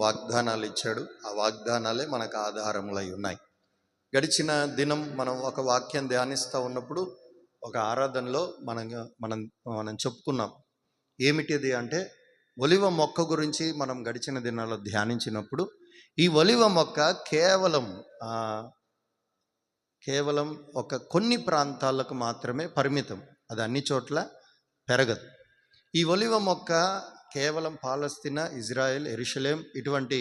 వాగ్దానాలు ఇచ్చాడు. ఆ వాగ్దానాలే మనకు ఆధారములై ఉన్నాయి. గడిచిన దినం మనం ఒక వాక్యం ధ్యానిస్తూ ఉన్నప్పుడు ఒక ఆరాధనలో మనం చెప్పుకున్నాం. ఏమిటిది అంటే ఒలివ మొక్క గురించి మనం గడిచిన దినాల్లో ధ్యానించినప్పుడు ఈ ఒలివ మొక్క కేవలం ఒక కొన్ని ప్రాంతాలకు మాత్రమే పరిమితం. అది అన్ని చోట్ల పెరగదు. ఈ ఒలివ మొక్క కేవలం పాలస్తీనా, ఇజ్రాయెల్, యెరూషలేం ఇటువంటి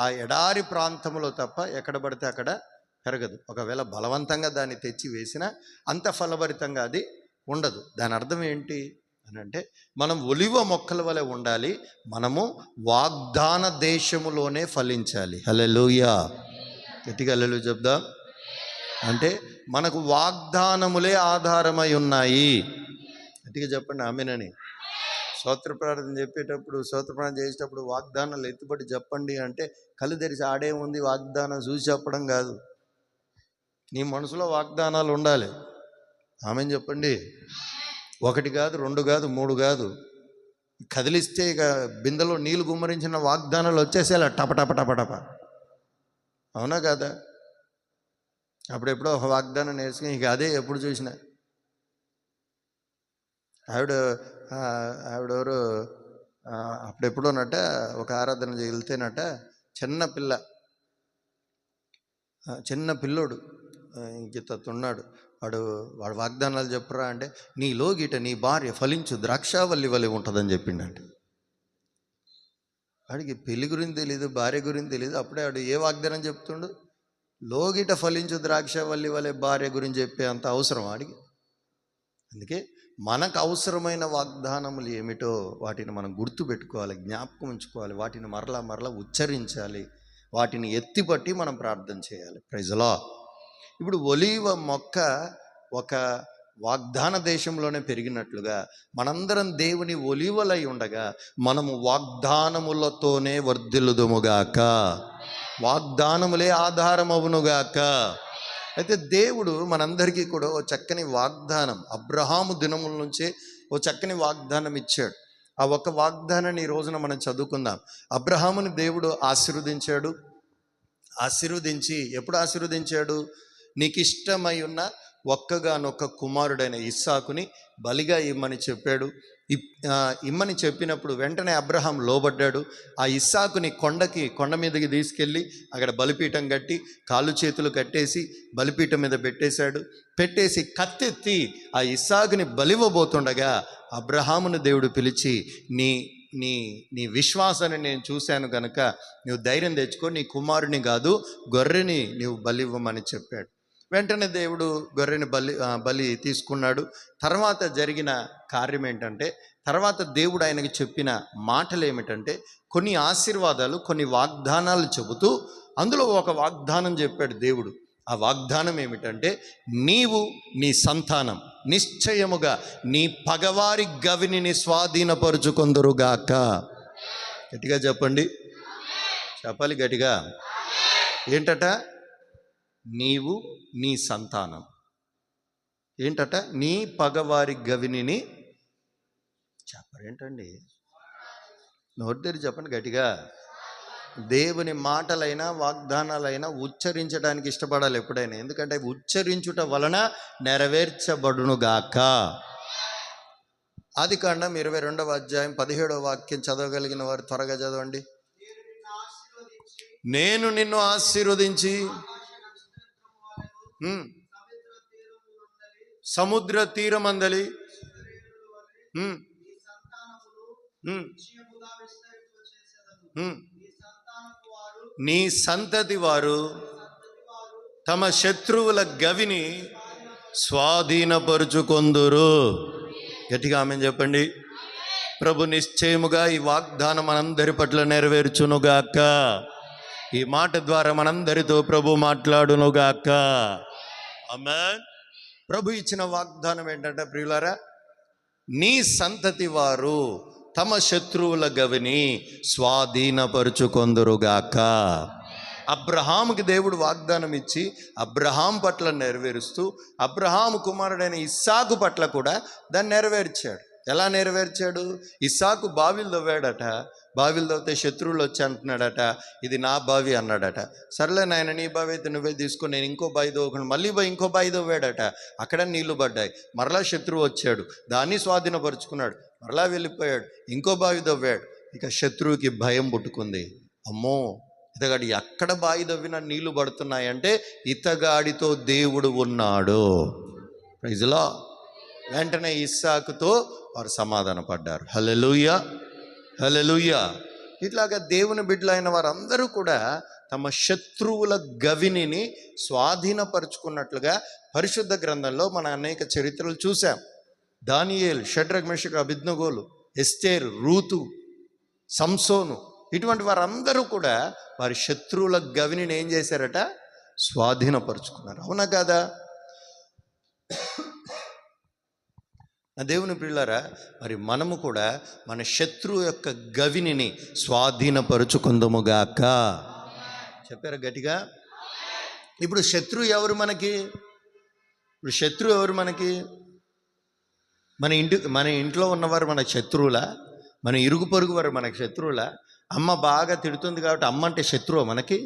ఆ ఎడారి ప్రాంతంలో తప్ప ఎక్కడ పడితే అక్కడ పెరగదు. ఒకవేళ బలవంతంగా దాన్ని తెచ్చి వేసినా అంత ఫలభరితంగా అది ఉండదు. దాని అర్థం ఏంటి అని అంటే మనం ఒలివ మొక్కల వలె ఉండాలి. మనము వాగ్దాన దేశములోనే ఫలించాలి. హల్లెలూయా, గట్టిగా హల్లెలూయా చెప్దాం. అంటే మనకు వాగ్దానములే ఆధారమై ఉన్నాయి. గట్టిగా చెప్పండి ఆమేనని. స్తోత్ర ప్రార్థన చెప్పేటప్పుడు, స్తోత్ర ప్రార్థన చేసేటప్పుడు వాగ్దానాలు ఎత్తుపడి చెప్పండి అంటే కళ్ళు తెరిచి ఆడే ఉంది వాగ్దానం చూసి చెప్పడం కాదు. నీ మనసులో వాగ్దానాలు ఉండాలి. ఆమేన్ చెప్పండి. 1 కాదు, 2 కాదు, 3 కాదు. కదిలిస్తే ఇక బిందెలో నీళ్ళు గుమ్మరించిన వాగ్దానాలు వచ్చేసేలా టపటప. అవునా కాదా? అప్పుడెప్పుడో ఒక వాగ్దానం నేర్చుకుని ఇక అదే ఎప్పుడు చూసినా. ఆవిడెవరు అప్పుడెప్పుడోనట ఒక ఆరాధన వెళ్తేనట చిన్న పిల్లోడు ఇంత ఉన్నాడు. వాడు వాగ్దానాలు చెప్పురా అంటే నీలో గిట నీ భార్య ఫలించు ద్రాక్షావల్లి వలె ఉంటుందని చెప్పిండంటే. వాడికి పెళ్లి గురించి తెలియదు, భార్య గురించి తెలియదు. అప్పుడే వాడు ఏ వాగ్దానం చెప్తుండు? లోగిట ఫలించు ద్రాక్షావల్లి వలె భార్య గురించి చెప్పే అంత అవసరం వాడికి. అందుకే మనకు అవసరమైన వాగ్దానములు ఏమిటో వాటిని మనం గుర్తుపెట్టుకోవాలి, జ్ఞాపకం ఉంచుకోవాలి, వాటిని మరలా ఉచ్చరించాలి, వాటిని ఎత్తిపట్టి మనం ప్రార్థన చేయాలి. Praise lord. ఇప్పుడు ఒలీవ మొక్క ఒక వాగ్దాన దేశంలోనే పెరిగినట్లుగా మనందరం దేవుని ఒలీవలై ఉండగా మనము వాగ్దానములతోనే వర్ధిల్లుదుముగాక, వాగ్దానములే ఆధారమవునుగాక. అయితే దేవుడు మనందరికీ కూడా ఓ చక్కని వాగ్దానం అబ్రహాము దినముల నుంచే ఓ చక్కని వాగ్దానం ఇచ్చాడు. ఆ ఒక్క వాగ్దానాన్ని ఈ రోజున మనం చదువుకుందాం. అబ్రహాముని దేవుడు ఆశీర్వదించి ఎప్పుడు ఆశీర్వదించాడు? నీకు ఇష్టమై ఉన్న ఒక్కగానొక్క కుమారుడైన ఇస్సాకుని బలిగా ఇమ్మని చెప్పాడు. ఇమ్మని చెప్పినప్పుడు వెంటనే అబ్రహాం లోబడ్డాడు. ఆ ఇస్సాకుని కొండ మీదకి తీసుకెళ్ళి అక్కడ బలిపీఠం కట్టి కాళ్ళు చేతులు కట్టేసి బలిపీఠం మీద పెట్టేసి కత్తెత్తి ఆ ఇస్సాకుని బలివ్వబోతుండగా అబ్రహామును దేవుడు పిలిచి నీ విశ్వాసాన్ని నేను చూశాను కనుక నువ్వు ధైర్యం తెచ్చుకో, నీ కుమారుని కాదు గొర్రెని నువ్వు బలివ్వమని చెప్పాడు. వెంటనే దేవుడు గొర్రెని బలి తీసుకున్నాడు. తర్వాత జరిగిన కార్యం ఏంటంటే, తర్వాత దేవుడు ఆయనకి చెప్పిన మాటలు ఏమిటంటే కొన్ని ఆశీర్వాదాలు, కొన్ని వాగ్దానాలు చెబుతూ అందులో ఒక వాగ్దానం చెప్పాడు దేవుడు. ఆ వాగ్దానం ఏమిటంటే నీవు నీ సంతానం నిశ్చయముగా నీ పగవారి గవిని స్వాధీనపరుచుకొందురుగాక. గట్టిగా చెప్పండి, చెప్పాలి గట్టిగా. ఏంటట? నీవు నీ సంతానం ఏంటట? నీ పగవారి గవిని చెప్పరేంటండి? నోటి తెరిచి చెప్పండి గట్టిగా. దేవుని మాటలైనా వాగ్దానాలైనా ఉచ్చరించడానికి ఇష్టపడాలి ఎప్పుడైనా. ఎందుకంటే ఉచ్చరించుట వలన నెరవేర్చబడునుగాక. ఆదికాండం 22వ అధ్యాయం 17వ వాక్యం చదవగలిగిన వారు త్వరగా చదవండి. నేను నిన్ను ఆశీర్వదించి సముద్ర తీరమందలి నీ సంతతి వారు తమ శత్రువుల గవిని స్వాధీనపరుచుకొందురు. గట్టిగా ఆమేన్ చెప్పండి. ప్రభు నిశ్చయముగా ఈ వాగ్దానం మనందరి పట్ల నెరవేర్చునుగాక. ఈ మాట ద్వారా మనందరితో ప్రభు మాట్లాడునుగాక. ఆమేన్. ప్రభు ఇచ్చిన వాగ్దానం ఏంటంటే ప్రియులారా, నీ సంతతి వారు తమ శత్రువుల గవిని స్వాధీనపరుచుకొందురుగాక. అబ్రహాముకి దేవుడు వాగ్దానం ఇచ్చి అబ్రహాం పట్ల నెరవేరుస్తూ అబ్రహాము కుమారుడైన ఇస్సాకు పట్ల కూడా దాన్ని నెరవేర్చాడు. ఎలా నెరవేర్చాడు? ఇస్సాకు బావిలు తవ్వాడట. బావిలు తవ్వితే శత్రువులు వచ్చి అంటున్నాడట, ఇది నా బావి అన్నాడట. సర్లే నాయన, నీ బావి అయితే నువ్వే తీసుకొని నేను ఇంకో బావి తవ్వుకుని మళ్ళీ పోయి ఇంకో బావి తవ్వాడట. అక్కడ నీళ్లు పడ్డాయి. మరలా శత్రువు వచ్చాడు, దాన్ని స్వాధీనపరుచుకున్నాడు. మరలా వెళ్ళిపోయాడు, ఇంకో బావి తవ్వాడు. ఇక శత్రువుకి భయం పుట్టుకుంది. అమ్మో, ఇతగాడి ఎక్కడ బావి తవ్వినా నీళ్లు పడుతున్నాయంటే ఇతగాడితో దేవుడు ఉన్నాడు. Praise the lord. వెంటనే ఇస్సాకుతో వారు సమాధాన పడ్డారు. హల్లెలూయా, హల్లెలూయా. ఇట్లాగా దేవుని బిడ్డలైన వారందరూ కూడా తమ శత్రువుల గవినిని స్వాధీనపరుచుకున్నట్లుగా పరిశుద్ధ గ్రంథంలో మన అనేక చరిత్రలు చూసాం. దానియేలు, షడ్రక్, మెషక్, అబేద్నెగోలు, ఎస్తేరు, రూతు, సంసోను, ఇటువంటి వారందరూ కూడా వారి శత్రువుల గవినిని ఏం చేశారట? స్వాధీనపరుచుకున్నారు. అవునా కాదా? నా దేవుని ప్రియులారా, మరి మనము కూడా మన శత్రువు యొక్క గవినిని స్వాధీనపరుచుకుందుముగాక. చెప్పారా గట్టిగా? ఇప్పుడు శత్రువు ఎవరు మనకి? ఇప్పుడు శత్రువు ఎవరు మనకి? మన ఇంట్లో ఉన్నవారు మనకు శత్రువులా? మన ఇరుగు పొరుగు వారు మనకు శత్రువులా? అమ్మ బాగా తిడుతుంది కాబట్టి అమ్మ అంటే శత్రువు మనకి?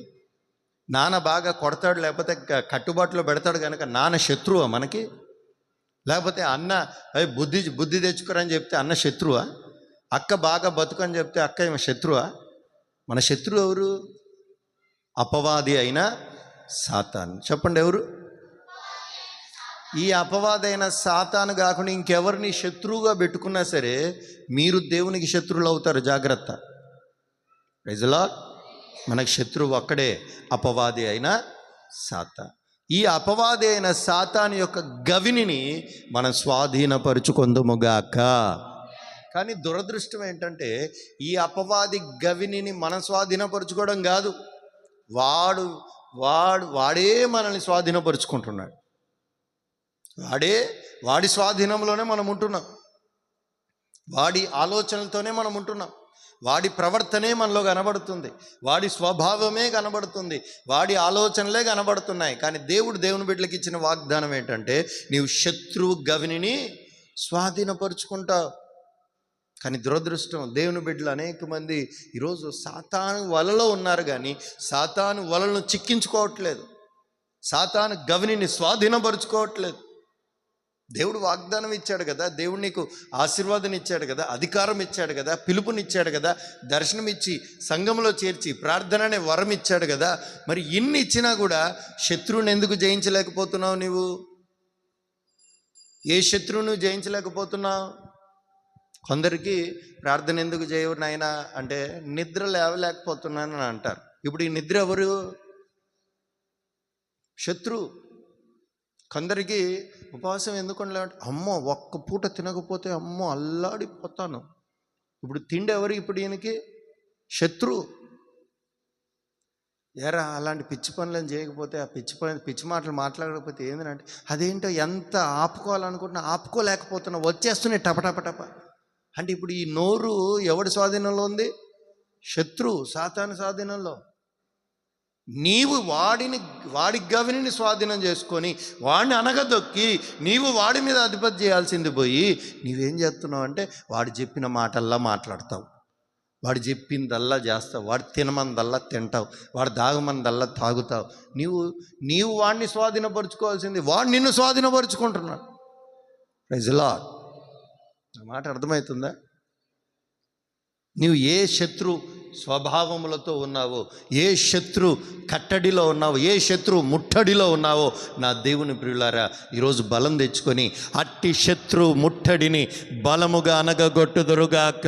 నాన్న బాగా కొడతాడు లేకపోతే కట్టుబాటులో పెడతాడు కనుక నాన్న శత్రువా మనకి? లేకపోతే అన్న బుద్ధి తెచ్చుకోరని చెప్తే అన్న శత్రువా? అక్క బాగా బతుకని చెప్తే అక్క ఏమో శత్రువా? మన శత్రువు ఎవరు? అపవాది అయిన సాతాను. చెప్పండి, ఎవరు? ఈ అపవాది అయిన సాతాను కాకుండా ఇంకెవరిని శత్రువుగా పెట్టుకున్నా సరే మీరు దేవునికి శత్రువులు అవుతారు. జాగ్రత్త. Praise the lord. మనకు శత్రువు ఒక్కడే, అపవాది అయిన సాతాను. ఈ అపవాది అయిన సాతాను యొక్క గవినిని మనం స్వాధీనపరుచుకొందుముగాక. కానీ దురదృష్టం ఏంటంటే ఈ అపవాది గవినిని మనం స్వాధీనపరుచుకోవడం కాదు, వాడే మనల్ని స్వాధీనపరుచుకుంటున్నాడు. వాడి స్వాధీనంలోనే మనం ఉంటున్నాం. వాడి ఆలోచనలతోనే మనం ఉంటున్నాం. వాడి ప్రవర్తనే మనలో కనబడుతుంది. వాడి స్వభావమే కనబడుతుంది. వాడి ఆలోచనలే కనబడుతున్నాయి. కానీ దేవుని బిడ్డలకు ఇచ్చిన వాగ్దానం ఏంటంటే నీవు శత్రువు గవినిని స్వాధీనపరుచుకుంటావు. కానీ దురదృష్టం, దేవుని బిడ్డలు అనేక మంది ఈరోజు సాతాను వలలో ఉన్నారు కానీ సాతాను వలను చిక్కించుకోవట్లేదు. సాతాను గవినిని స్వాధీనపరుచుకోవట్లేదు. దేవుడు వాగ్దానం ఇచ్చాడు కదా, దేవుడు నీకు ఆశీర్వాదం ఇచ్చాడు కదా, అధికారం ఇచ్చాడు కదా, పిలుపునిచ్చాడు కదా, దర్శనం ఇచ్చి సంఘంలో చేర్చి ప్రార్థన అనే వరం ఇచ్చాడు కదా. మరి ఇన్ని ఇచ్చినా కూడా శత్రువుని ఎందుకు జయించలేకపోతున్నావు? నీవు ఏ శత్రువును జయించలేకపోతున్నావు? కొందరికి ప్రార్థన ఎందుకు చేయవు నాయనా అంటే నిద్ర లేవలేకపోతున్నానని అంటారు. ఇప్పుడు ఈ నిద్ర ఎవరు? శత్రువు. కొందరికి ఉపవాసం ఎందుకు ఉండలేమంటే అమ్మో ఒక్క పూట తినకపోతే అమ్మో అల్లాడిపోతాను. ఇప్పుడు తిండి ఎవరు? ఇప్పుడు ఈయనకి శత్రువు. ఎరా అలాంటి పిచ్చి పనులను చేయకపోతే, ఆ పిచ్చి మాటలు మాట్లాడకపోతే ఏంటంటే అదేంటో ఎంత ఆపుకోవాలనుకుంటున్నా ఆపుకోలేకపోతున్నా, వచ్చేస్తున్నాయి టపటపటప అంటే. ఇప్పుడు ఈ నోరు ఎవడి స్వాధీనంలో ఉంది? శత్రువు, సాతాను స్వాధీనంలో. నీవు వాడి గవిని స్వాధీనం చేసుకొని వాడిని అనగదొక్కి నీవు వాడి మీద అధిపతి చేయాల్సింది పోయి నీవేం చేస్తున్నావు అంటే వాడు చెప్పిన మాటల్లా మాట్లాడతావు, వాడు చెప్పిందల్లా చేస్తావు, వాడు తినమందల్లా తింటావు, వాడు తాగమందల్లా తాగుతావు. నీవు వాడిని స్వాధీనపరుచుకోవాల్సింది వాడు నిన్ను స్వాధీనపరుచుకుంటున్నాడు. Praise the lord. నా మాట అర్థమవుతుందా? నీవు ఏ శత్రు స్వభావములతో ఉన్నావో, ఏ శత్రు కట్టడిలో ఉన్నావో, ఏ శత్రు ముట్టడిలో ఉన్నావో, నా దేవుని ప్రియులారా ఈరోజు బలం తెచ్చుకొని అట్టి శత్రు ముట్టడిని బలముగా అనగగొట్టుదురుగాక,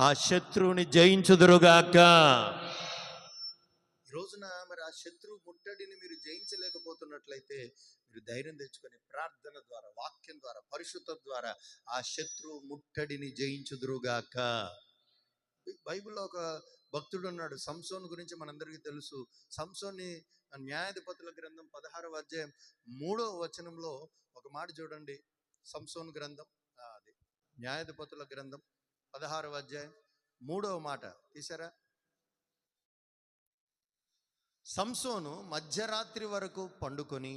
ఆ శత్రువుని జయించుదురుగాక. ఈరోజున మరి ఆ శత్రు ముట్టడిని మీరు జయించలేకపోతున్నట్లయితే మీరు ధైర్యం తెచ్చుకొని ప్రార్థన ద్వారా, వాక్యం ద్వారా, పరిశుద్ధం ద్వారా ఆ శత్రు ముట్టడిని జయించుదురుగాక. బైబిల్లో ఒక భక్తుడు ఉన్నాడు, సంసోను గురించి మనందరికీ తెలుసు. సంసోన్ని న్యాయాధిపతుల గ్రంథం 16వ అధ్యాయం 3వ వచనంలో ఒక మాట చూడండి. సంసోను గ్రంథం, అది న్యాయాధిపతుల గ్రంథం 16వ అధ్యాయం 3వ మాట తీసారా? సంసోను మధ్యరాత్రి వరకు పండుకొని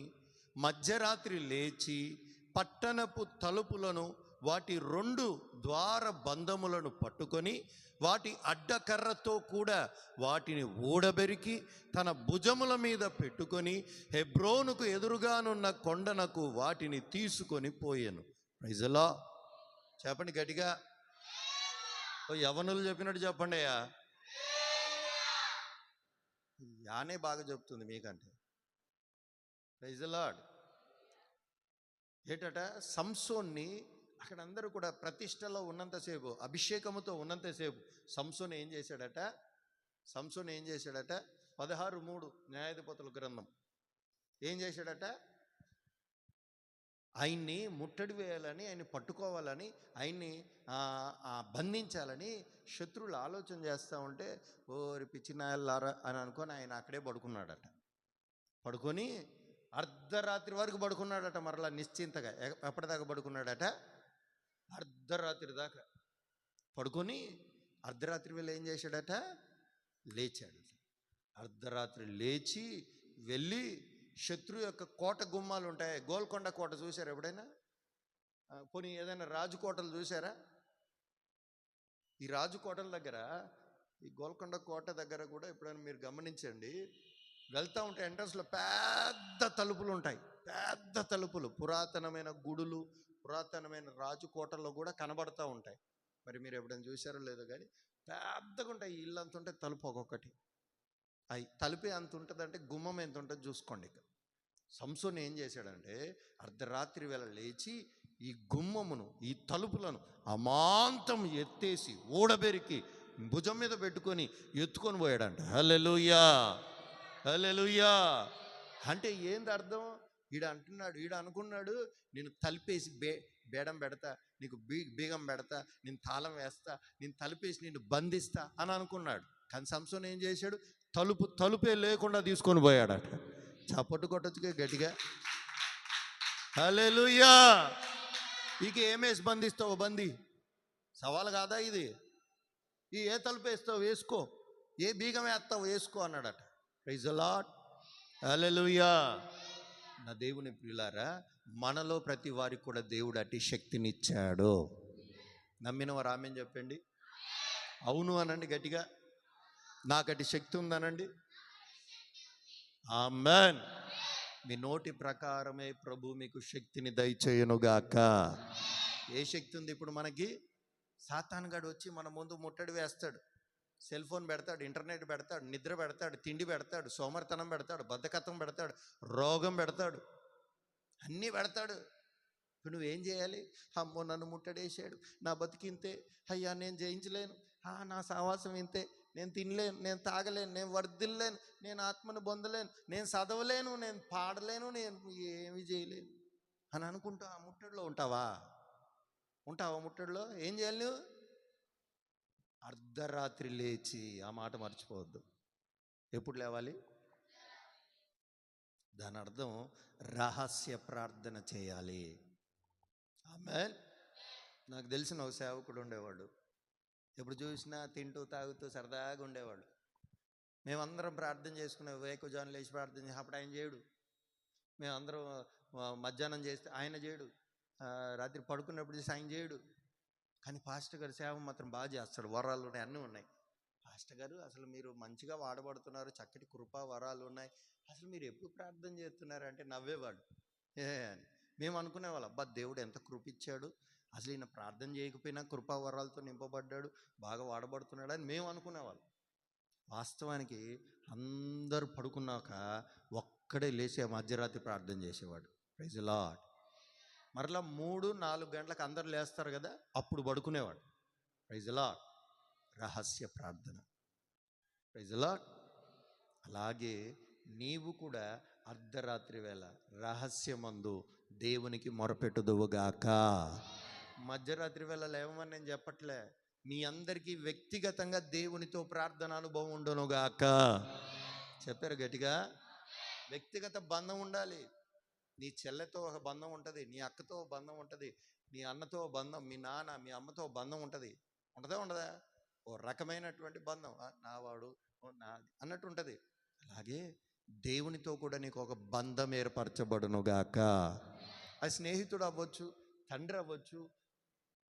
మధ్యరాత్రి లేచి పట్టణపు తలుపులను వాటి 2 ద్వార బంధములను పట్టుకొని వాటి అడ్డకర్రతో కూడా వాటిని ఊడబెరికి తన భుజముల మీద పెట్టుకొని హెబ్రోనుకు ఎదురుగానున్న కొండనకు వాటిని తీసుకొని పోయాను. Praise the lord. చెప్పండి గట్టిగా. యవనులు చెప్పినట్టు చెప్పండి అయ్యా. యానే బాగా చెప్తుంది మీకంటే. Praise the lord. ఏంటట, సంసోన్ని అక్కడ అందరూ కూడా ప్రతిష్టలో ఉన్నంతసేపు, అభిషేకముతో ఉన్నంతసేపు సంసోన్ ఏం చేశాడట? 16:3 న్యాయాధిపతుల గ్రంథం ఏం చేశాడట? ఆయన్ని ముట్టడి వేయాలని, ఆయన్ని పట్టుకోవాలని, ఆయన్ని బంధించాలని శత్రువులు ఆలోచన చేస్తూ ఉంటే, ఓరి పిచ్చినాయల్లారా అని అనుకొని ఆయన అక్కడే పడుకున్నాడట. పడుకొని అర్ధరాత్రి వరకు పడుకున్నాడట. మరలా నిశ్చింతగా. ఎప్పటిదాకా పడుకున్నాడట? అర్ధరాత్రి దాకా పడుకొని అర్ధరాత్రి వేళ ఏం చేశాడట? లేచాడట. అర్ధరాత్రి లేచి వెళ్ళి శత్రు యొక్క కోట గుమ్మాలు ఉంటాయి. గోల్కొండ కోట చూశారు ఎప్పుడైనా? పోనీ ఏదైనా రాజుకోటలు చూసారా? ఈ రాజుకోటల దగ్గర, ఈ గోల్కొండ కోట దగ్గర కూడా ఎప్పుడైనా మీరు గమనించండి, వెళ్తూ ఉంటే ఎంట్రన్స్లో పెద్ద తలుపులు ఉంటాయి. పెద్ద తలుపులు, పురాతనమైన గుడులు, పురాతనమైన రాజుకోటల్లో కూడా కనబడుతూ ఉంటాయి. మరి మీరు ఎప్పుడైనా చూసారో లేదో కానీ పెద్దగా ఉంటాయి. ఇల్లు అంత ఉంటాయి, తలుపు ఒక్కొక్కటి. అవి తలుపే అంత ఉంటుందంటే గుమ్మం ఎంత ఉంటుంది చూసుకోండి. ఇక సంసోన్ ఏం చేశాడంటే అర్ధరాత్రి వేళ లేచి ఈ గుమ్మమును, ఈ తలుపులను అమాంతం ఎత్తేసి ఊడబెరికి భుజం మీద పెట్టుకొని ఎత్తుకొని పోయాడంట. హల్లెలూయా, హల్లెలూయా. అంటే ఏంది అర్థం? ఈడ అనుకున్నాడు, నేను తలుపేసి బేడం పెడతా, నీకు బీగం పెడతా, నేను తాళం వేస్తా, నేను తలుపేసి నిన్ను బంధిస్తా అని అనుకున్నాడు. కానీ సంసోన్ ఏం చేశాడు? తలుపే లేకుండా తీసుకొని పోయాడట. చప్పట్టు కొట్టొచ్చుగా గట్టిగా. హల్లెలూయా. ఇక ఏమేసి బంధిస్తావు? బంది సవాల్ కాదా ఇది? ఏ తలుపు వేస్తావు వేసుకో, ఏ బీగం వేస్తావు వేసుకో అన్నాడట. Praise the lord. హల్లెలూయా. నా దేవుని ప్రియులారా, మనలో ప్రతి వారికి కూడా దేవుడు అట్టి శక్తినిచ్చాడు. నమ్మిన వారు ఆమేన్ చెప్పండి. అవును అనండి గట్టిగా. నాకటి శక్తి ఉందనండి. ఆమేన్. మీ నోటి ప్రకారమే ప్రభు మీకు శక్తిని దయచేయునుగాక. ఏ శక్తి ఉంది ఇప్పుడు మనకి? సాతాను గాడు వచ్చి మన ముందు ముట్టడి వేస్తాడు. సెల్ ఫోన్ పెడతాడు, ఇంటర్నెట్ పెడతాడు, నిద్ర పెడతాడు, తిండి పెడతాడు, సోమరితనం పెడతాడు, బద్ధకత్వం పెడతాడు, రోగం పెడతాడు, అన్నీ పెడతాడు. ఇప్పుడు నువ్వేం చేయాలి? అమ్మో నన్ను ముట్టడేసాడు, నా బతికింతే, అయ్యా నేను జయించలేను, నా సావాసం ఇంతే, నేను తినలేను, నేను తాగలేను, నేను వర్ధిల్లేను, నేను ఆత్మను పొందలేను, నేను చదవలేను, నేను పాడలేను, నేను ఏమి చేయలేను అని అనుకుంటా ఆ ముట్టడిలో ఉంటావా? ముట్టడిలో ఏం చేయాలి నువ్వు? అర్ధరాత్రి లేచి, ఆ మాట మర్చిపోవద్దు. ఎప్పుడు లేవాలి? దాని అర్థం రహస్య ప్రార్థన చేయాలి. ఆమేన్. నాకు తెలిసిన ఒక సేవకుడు ఉండేవాడు. ఎప్పుడు చూసినా తింటూ తాగుతూ సరదాగా ఉండేవాడు. మేమందరం ప్రార్థన చేసుకునే వేకువజామున లేచి ప్రార్థన చేసి అప్పుడు ఆయన చేయడు. మేమందరం మధ్యాహ్నం చేస్తే ఆయన చేయడు, రాత్రి పడుకున్నప్పుడు చేసి ఆయన చేయడు. కానీ పాస్టర్ గారు సేవ మాత్రం బాగా చేస్తాడు. వరాలు ఉన్నాయి, అన్నీ ఉన్నాయి. పాస్టర్ గారు అసలు మీరు మంచిగా వాడబడుతున్నారు, చక్కటి కృపా వరాలు ఉన్నాయి, అసలు మీరు ఎప్పుడు ప్రార్థన చేస్తున్నారు అంటే నవ్వేవాడు. మేము అనుకునేవాళ్ళం, అబ్బా దేవుడు ఎంత కృప ఇచ్చాడు, అసలు ఈయన ప్రార్థన చేయకపోయినా కృపా వరాలతో నింపబడ్డాడు, బాగా వాడబడుతున్నాడు అని మేము అనుకునేవాళ్ళం. వాస్తవానికి అందరూ పడుకున్నాక ఒక్కడే లేచి మధ్యరాత్రి ప్రార్థన చేసేవాడు. Praise the lord. మరలా 3-4 గంటలకు అందరు లేస్తారు కదా, అప్పుడు పడుకునేవాడు. Praise the lord. రహస్య ప్రార్థన. Praise the lord. అలాగే నీవు కూడా అర్ధరాత్రి వేళ రహస్యమందు దేవునికి మొరపెట్టుదువుగాక. మధ్యరాత్రి వేళ లేవమని నేను చెప్పట్లే, మీ అందరికీ వ్యక్తిగతంగా దేవునితో ప్రార్థన అనుభవం ఉండునుగాక. చెప్పారు గట్టిగా. వ్యక్తిగత బంధం ఉండాలి. నీ చెల్లెతో ఒక బంధం ఉంటుంది, నీ అక్కతో బంధం ఉంటుంది, నీ అన్నతో బంధం, మీ నాన్న మీ అమ్మతో బంధం ఉంటుంది. ఉంటుందా ఉండదా? ఓ రకమైనటువంటి బంధం, నావాడు నాది అన్నట్టు ఉంటుంది. అలాగే దేవునితో కూడా నీకు ఒక బంధం ఏర్పరచబడునుగాక. అది స్నేహితుడు అవ్వచ్చు, తండ్రి అవ్వచ్చు,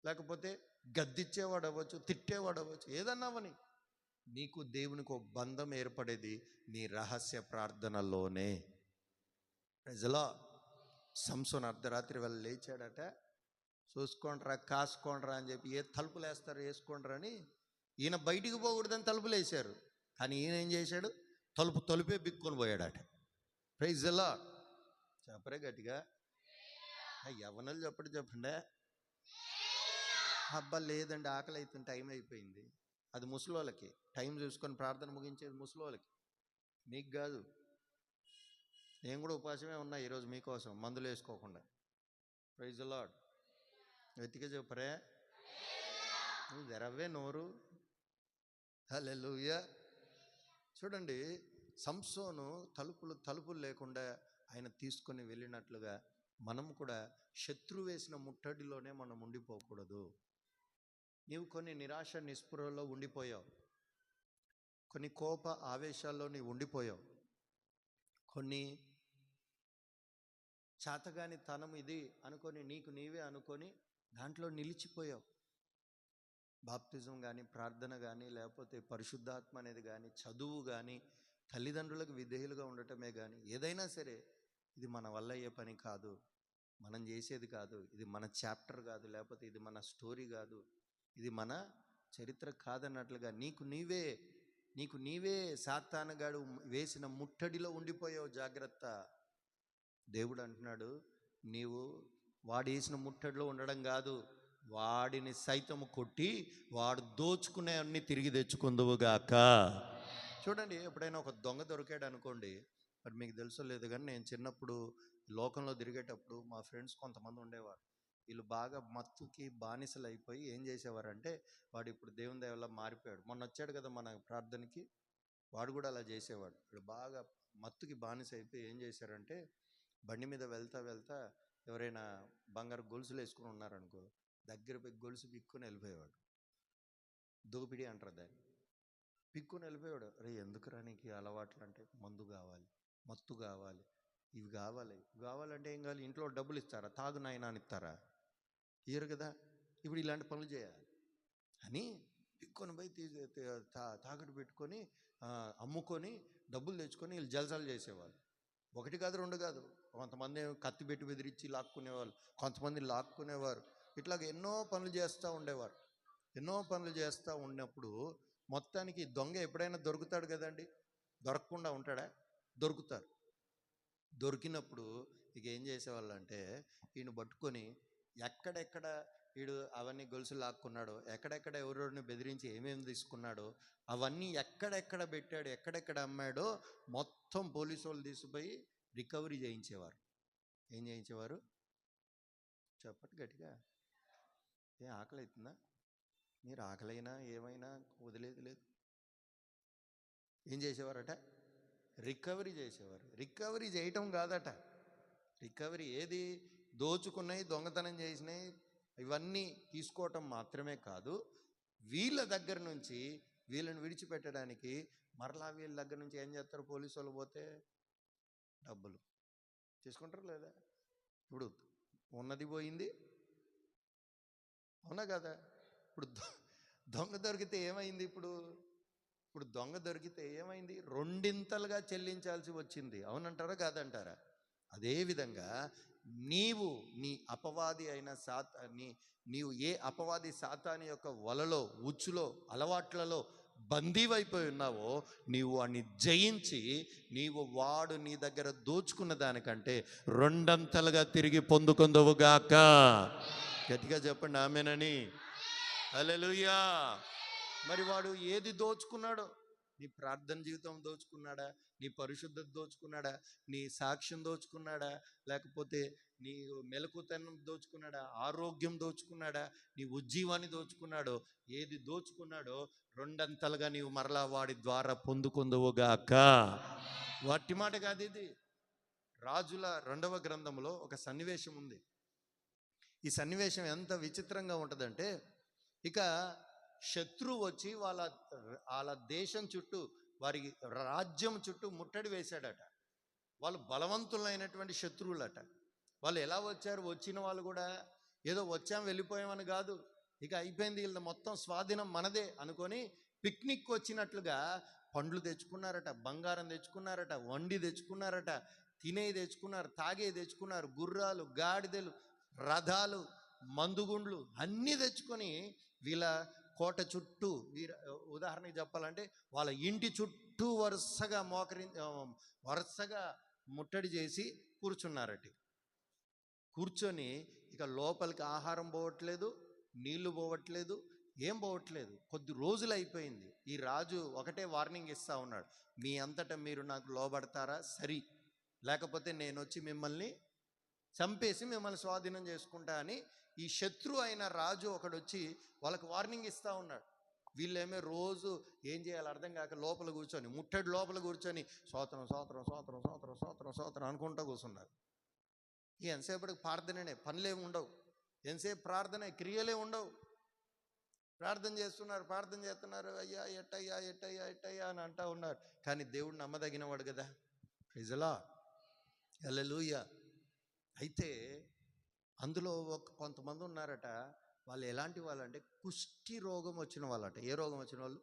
లేకపోతే గద్దిచ్చేవాడు అవ్వచ్చు, తిట్టేవాడు అవ్వచ్చు, ఏదన్నా అవని. నీకు దేవునికి ఒక బంధం ఏర్పడేది నీ రహస్య ప్రార్థనలోనే. ప్రజలో సంసోన్ అర్ధరాత్రి వేళ లేచాడట. చూసుకోండిరా, కాసుకోండిరా అని చెప్పి ఏ తలుపులు వేస్తారు వేసుకోండిరా అని, ఈయన బయటికి పోకూడదని తలుపులు వేశారు. కానీ ఈయన ఏం చేశాడు? తలుపే బిక్కొని పోయాడట. Praise the Lord. చెప్పరే గట్టిగా. యవ్వనులు చెప్పండి. అబ్బా లేదండి, ఆకలి అవుతుంది, టైం అయిపోయింది. అది ముసలోళ్ళకి. టైం చూసుకొని ప్రార్థన ముగించేది ముసలోళ్ళకి, మీకు కాదు. నేను కూడా ఉపవాసమే ఉన్నా ఈరోజు మీకోసం, మందులు వేసుకోకుండా. Praise the lord. వెతికే చెప్పరే. నువ్వు తెరవే నోరు. హల్లెలూయా. చూడండి, సంసోను తలుపులు లేకుండా ఆయన తీసుకొని వెళ్ళినట్లుగా మనం కూడా శత్రువు వేసిన ముట్టడిలోనే మనం ఉండిపోకూడదు. నీవు కొన్ని నిరాశ నిస్పృహలో ఉండిపోయావు, కొన్ని కోప ఆవేశాల్లో నీవు ఉండిపోయావు, కొన్ని చాతగాని తనం ఇది అనుకొని నీకు నీవే అనుకొని దాంట్లో నిలిచిపోయావు. బాప్తిజం కానీ, ప్రార్థన కానీ, లేకపోతే పరిశుద్ధాత్మ అనేది కానీ, చదువు కానీ, తల్లిదండ్రులకు విధేయులుగా ఉండటమే కానీ, ఏదైనా సరే ఇది మన వల్ల అయ్యే పని కాదు, మనం చేసేది కాదు, ఇది మన చాప్టర్ కాదు, లేకపోతే ఇది మన స్టోరీ కాదు, ఇది మన చరిత్ర కాదన్నట్లుగా నీకు నీవే సాతానుగాడు వేసిన ముట్టడిలో ఉండిపోయావు. జాగ్రత్త. దేవుడు అంటున్నాడు, నీవు వాడు వేసిన ముట్టడిలో ఉండడం కాదు, వాడిని సైతము కొట్టి వాడు దోచుకునే అన్ని తిరిగి తెచ్చుకుందువుగాక. చూడండి, ఎప్పుడైనా ఒక దొంగ దొరికాడు అనుకోండి, మరి మీకు తెలుసో లేదు కానీ నేను చిన్నప్పుడు లోకంలో తిరిగేటప్పుడు మా ఫ్రెండ్స్ కొంతమంది ఉండేవారు. వీళ్ళు బాగా మత్తుకి బానిసలు అయిపోయి ఏం చేసేవారంటే, వాడు ఇప్పుడు దేవుని దయ వల్ల మారిపోయాడు. మొన్న వచ్చాడు కదా మన ప్రార్థనకి, వాడు కూడా అలా చేసేవాడు. వాడు బాగా మత్తుకి బానిస అయిపోయి ఏం చేశారంటే, బండి మీద వెళ్తా ఎవరైనా బంగారు గొలుసులు వేసుకుని ఉన్నారనుకో, దగ్గర పోయి గొలుసు పిక్కుని వెళ్ళిపోయేవాడు. దోపిడీ అంటారు దాన్ని. పిక్కుని వెళ్ళిపోయాడు. అరే ఎందుకురా నీకు అలవాట్లు అంటే, మందు కావాలి, మత్తు కావాలి, ఇవి కావాలంటే ఏం కావాలి? ఇంట్లో డబ్బులు ఇస్తారా? తాగు నాయనా అని ఇస్తారా? ఇయ్యరు కదా. ఇప్పుడు ఇలాంటి పనులు చేయాలి అని పిక్కుని పోయి తాకట్టు పెట్టుకొని అమ్ముకొని డబ్బులు తెచ్చుకొని వీళ్ళు జల్సాలు చేసేవాళ్ళు. ఒకటి కాదు, రెండు కాదు. కొంతమంది కత్తి పెట్టి బెదిరించి లాక్కునేవాళ్ళు, కొంతమంది లాక్కునేవారు. ఇట్లాగ ఎన్నో పనులు చేస్తూ ఉండేవారు. ఎన్నో పనులు చేస్తూ ఉన్నప్పుడు మొత్తానికి దొంగ ఎప్పుడైనా దొరుకుతాడు కదండి. దొరకకుండా ఉంటాడా? దొరుకుతారు. దొరికినప్పుడు ఇక ఏం చేసేవాళ్ళు అంటే, ఈయన పట్టుకొని ఎక్కడెక్కడ వీడు అవన్నీ గొలుసులు లాక్కున్నాడో, ఎక్కడెక్కడ ఎవరెవరిని బెదిరించి ఏమేమి తీసుకున్నాడో, అవన్నీ ఎక్కడెక్కడ పెట్టాడు, ఎక్కడెక్కడ అమ్మాడో మొత్తం పోలీసు వాళ్ళు తీసుకుపోయి రికవరీ చేయించేవారు. ఏం చేయించేవారు? చెప్పండి గట్టిగా. ఆకలి అవుతుందా? మీరు ఆకలైనా ఏమైనా వదిలేది లేదు. ఏం చేసేవారట? రికవరీ చేసేవారు. రికవరీ చేయటం కాదట. రికవరీ ఏది? దోచుకున్నాయి, దొంగతనం చేసినాయి, ఇవన్నీ తీసుకోవటం మాత్రమే కాదు, వీళ్ళ దగ్గర నుంచి వీళ్ళని విడిచిపెట్టడానికి మరలా వీళ్ళ దగ్గర నుంచి ఏం చేస్తారు? పోలీసు వాళ్ళు పోతే డబ్బులు తీసుకుంటారు లేదా? ఇప్పుడు ఉన్నది పోయింది, అవునా కదా? ఇప్పుడు దొంగ దొరికితే ఏమైంది? ఇప్పుడు దొంగ దొరికితే ఏమైంది? రెండింతలుగా చెల్లించాల్సి వచ్చింది. అవునంటారా కాదంటారా? అదేవిధంగా నీవు నీ అపవాది అయిన నీవు ఏ అపవాది సాతాని యొక్క వలలో, ఉచ్చులో, అలవాట్లలో బందీవైపోయి ఉన్నావో, నీవు వాడిని జయించి వాడు నీ దగ్గర దోచుకున్న దానికంటే రెండంతలుగా తిరిగి పొందుకుందువుగాక. గట్టిగా చెప్పండి ఆమేనని. హల్లెలూయా. మరి వాడు ఏది దోచుకున్నాడో? నీ ప్రార్థన జీవితం దోచుకున్నాడా? నీ పరిశుద్ధత దోచుకున్నాడా? నీ సాక్ష్యం దోచుకున్నాడా? లేకపోతే నీ మెలకుతనం దోచుకున్నాడా? ఆరోగ్యం దోచుకున్నాడా? నీ ఉజ్జీవాన్ని దోచుకున్నాడో? ఏది దోచుకున్నాడో రెండంతలుగా నీవు మరలా వాడి ద్వారా పొందుకుందువుగాక. వాటి మాట కాదు ఇది. రాజుల 2వ గ్రంథంలో ఒక సన్నివేశం ఉంది. ఈ సన్నివేశం ఎంత విచిత్రంగా ఉంటుందంటే, ఇక శత్రువు వచ్చి వాళ్ళ దేశం చుట్టూ, వారి రాజ్యం చుట్టూ ముట్టడి వేశాడట. వాళ్ళు బలవంతులైనటువంటి శత్రువులట. వాళ్ళు ఎలా వచ్చారు? వచ్చిన వాళ్ళు కూడా ఏదో వచ్చాం వెళ్ళిపోయామని కాదు, ఇక అయిపోయింది, వీళ్ళ మొత్తం స్వాధీనం మనదే అనుకొని పిక్నిక్ వచ్చినట్లుగా పండ్లు తెచ్చుకున్నారట, బంగారం తెచ్చుకున్నారట, వండి తెచ్చుకున్నారట, తినేవి తెచ్చుకున్నారు, తాగేవి తెచ్చుకున్నారు, గుర్రాలు, గాడిదలు, రథాలు, మందుగుండ్లు అన్నీ తెచ్చుకొని వీళ్ళ కోట చుట్టూ, ఉదాహరణకి చెప్పాలంటే వాళ్ళ ఇంటి చుట్టూ వరుసగా ముట్టడి చేసి కూర్చున్నారట. కూర్చొని ఇక లోపలికి ఆహారం పోవట్లేదు, నీళ్లు పోవట్లేదు, ఏం పోవట్లేదు. కొద్ది రోజులు అయిపోయింది. ఈ రాజు ఒకటే వార్నింగ్ ఇస్తా ఉన్నాడు, మీ అంతటా మీరు నాకు లోబడతారా సరి, లేకపోతే నేను వచ్చి మిమ్మల్ని చంపేసి మిమ్మల్ని స్వాధీనం చేసుకుంటా అని ఈ శత్రువు అయిన రాజు ఒకడొచ్చి వాళ్ళకి వార్నింగ్ ఇస్తూ ఉన్నాడు. వీళ్ళేమో రోజు ఏం చేయాలో అర్థం కాక లోపల కూర్చొని, ముట్టడి లోపల కూర్చొని సోత్రం సోత్రం సోత్రం సోత్రం సోత్రం సోత్రం అనుకుంటూ కూర్చున్నారు. ఎంతసేపటికి ప్రార్థననే, పనులేమి ఉండవు, ఎంతసేపు ప్రార్థనే, క్రియలే ఉండవు. ప్రార్థన చేస్తున్నారు, అయ్యా ఎట్టయ్యా ఎట్టయ్యా ఎట్టయ్యా అని అంటూ ఉన్నారు. కానీ దేవుడు నమ్మదగినవాడు కదా. ప్రైజ్ ది లార్డ్, హల్లెలూయా. అయితే అందులో కొంతమంది ఉన్నారట, వాళ్ళు ఎలాంటి వాళ్ళు అంటే కుష్టి రోగం వచ్చిన వాళ్ళట. ఏ రోగం వచ్చిన వాళ్ళు?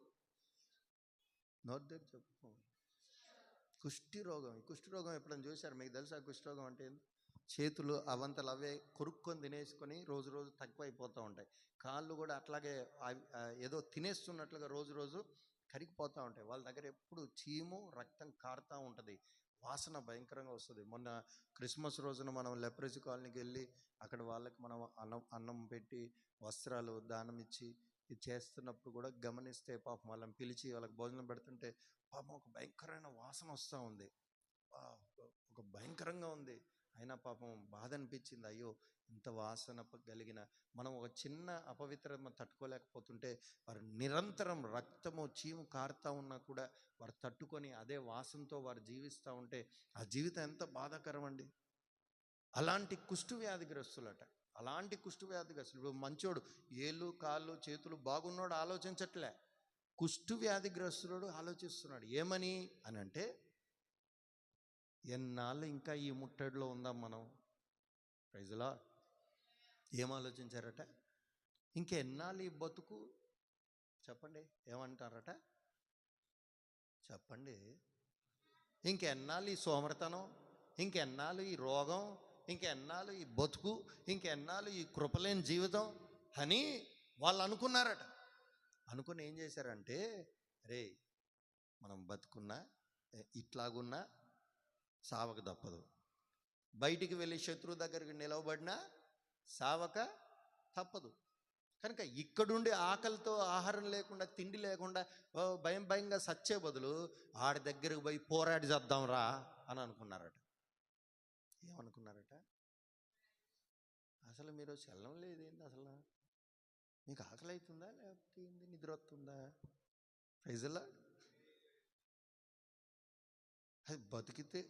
నోట్ దగ్గర చెప్పు. కుష్టి రోగం. ఈ కుష్టి రోగం ఎప్పుడైనా చూశారు? మీకు తెలుసా కుష్టి రోగం అంటే ఏంది? చేతులు అవంతలు అవే కొరుక్కొని తినేసుకొని రోజు రోజు తక్కువైపోతూ ఉంటాయి. కాళ్ళు కూడా అట్లాగే ఏదో తినేస్తున్నట్లుగా రోజు రోజు కరిగిపోతూ ఉంటాయి. వాళ్ళ దగ్గర ఎప్పుడు చీము, రక్తం కారుతూ ఉంటుంది, వాసన భయంకరంగా వస్తుంది. మొన్న క్రిస్మస్ రోజున మనం లెప్రసీ కాలనీకి వెళ్ళి అక్కడ వాళ్ళకి మనం అన్నం పెట్టి వస్త్రాలు దానం ఇచ్చి ఇది చేస్తున్నప్పుడు కూడా గమనిస్తే పాపం వాళ్ళని పిలిచి వాళ్ళకి భోజనం పెడుతుంటే పాపం ఒక భయంకరమైన వాసన వస్తూ ఉంది, ఒక భయంకరంగా ఉంది. అయినా పాపం బాధ అనిపించింది, అయ్యో ఇంత వాసన కలిగిన మనం ఒక చిన్న అపవిత్రత తట్టుకోలేకపోతుంటే వారు నిరంతరం రక్తము చీము కారుతూ ఉన్నా కూడా వారు తట్టుకొని అదే వాసనతో వారు జీవిస్తూ ఉంటే ఆ జీవితం ఎంత బాధాకరం అండి. అలాంటి కుష్టు వ్యాధిగ్రస్తులట, అలాంటి కుష్టు వ్యాధిగ్రస్తులు. మంచోడు ఏళ్ళు కాళ్ళు చేతులు బాగున్నాడు ఆలోచించట్లే, కుష్టు వ్యాధిగ్రస్తుడు ఆలోచిస్తున్నాడు. ఏమని అని అంటే, ఎన్నాళ్ళు ఇంకా ఈ ముట్టడిలో ఉందాం మనం? Praise the lord. ఏం ఆలోచించారట? ఇంకెన్నాళ్ళు ఈ బతుకు? చెప్పండి, ఏమంటారట? చెప్పండి. ఇంకెన్నాళ్ళు ఈ సోమరితనం, ఇంకెన్నాళ్ళు ఈ రోగం, ఇంకెన్నాళ్ళు ఈ బతుకు, ఇంకెన్నాళ్ళు ఈ కృపలేని జీవితం అని వాళ్ళు అనుకున్నారట. అనుకుని ఏం చేశారంటే, రే మనం బతుకున్నా ఇట్లాగున్నా సావక తప్పదు, బయటికి వెళ్ళి శత్రువు దగ్గరికి నిలవబడినా సావక తప్పదు. కనుక ఇక్కడుండి ఆకలితో ఆహారం లేకుండా తిండి లేకుండా భయం భయంగా సచ్చే బదులు ఆడి దగ్గరకు పోయి పోరాడి చేద్దాం రా అని అనుకున్నారట. ఏమనుకున్నారట? అసలు మీరు చల్లం లేదేంది, అసలు మీకు ఆకలి అవుతుందా లేకపోతే ఏంది, నిద్ర వస్తుందా? Praise the lord. అది బతికితే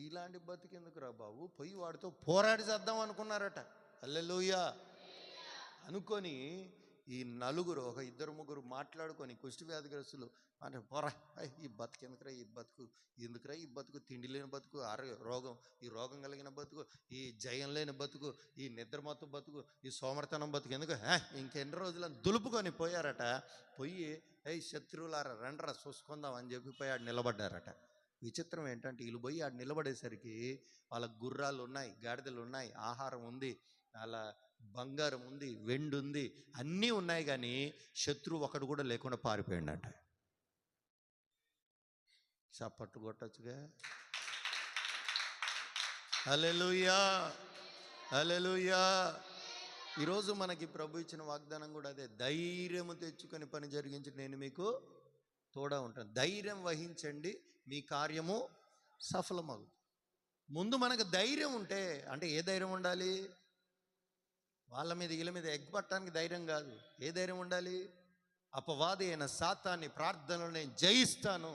ఇలాంటి బతికెందుకు రా బాబు, పోయి వాడితో పోరాడి చేద్దాం అనుకున్నారట. హల్లెలూయా. అనుకొని ఈ నలుగురు, ఒక ఇద్దరు ముగ్గురు మాట్లాడుకొని కుష్టి వ్యాధిగ్రస్తులు అంటే, పోరా ఈ బతుకు ఎందుకురా, ఈ బతుకు ఎందుకురా, ఈ బతుకు తిండి లేని బతుకు, రోగం, ఈ రోగం కలిగిన బతుకు, ఈ జయం లేని బతుకు, ఈ నిద్రమత్తు బతుకు, ఈ సోమర్తనం బతుకు ఎందుకు, ఇంకెన్ని రోజులని దులుపుకొని పోయారట. పోయి శత్రువులారా రండ్రా చూసుకుందాం అని చెప్పి పోయి ఆడు నిలబడ్డారట. విచిత్రం ఏంటంటే వీళ్ళు పోయి ఆడు నిలబడేసరికి వాళ్ళ గుర్రాలు ఉన్నాయి, గాడిదలు ఉన్నాయి, ఆహారం ఉంది, అలా బంగారం ఉంది, వెండి ఉంది, అన్నీ ఉన్నాయి. కానీ శత్రువు ఒకడు కూడా లేకుండా పారిపోయిందట. చప్పట్లు కొట్టచ్చుగా. హల్లెలూయా, హల్లెలూయా. ఈరోజు మనకి ప్రభు ఇచ్చిన వాగ్దానం కూడా అదే, ధైర్యము తెచ్చుకొని పని జరిగించి నేను మీకు తోడా ఉంటాను. ధైర్యం వహించండి, మీ కార్యము సఫలమవుతుంది. ముందు మనకు ధైర్యం ఉంటే, అంటే ఏ ధైర్యం ఉండాలి? వాళ్ళ మీద వీళ్ళ మీద ఎగ్గబట్టడానికి ధైర్యం కాదు. ఏ ధైర్యం ఉండాలి? అపవాది అయిన సాతాన్ని ప్రార్థనలో నేను జయిస్తాను,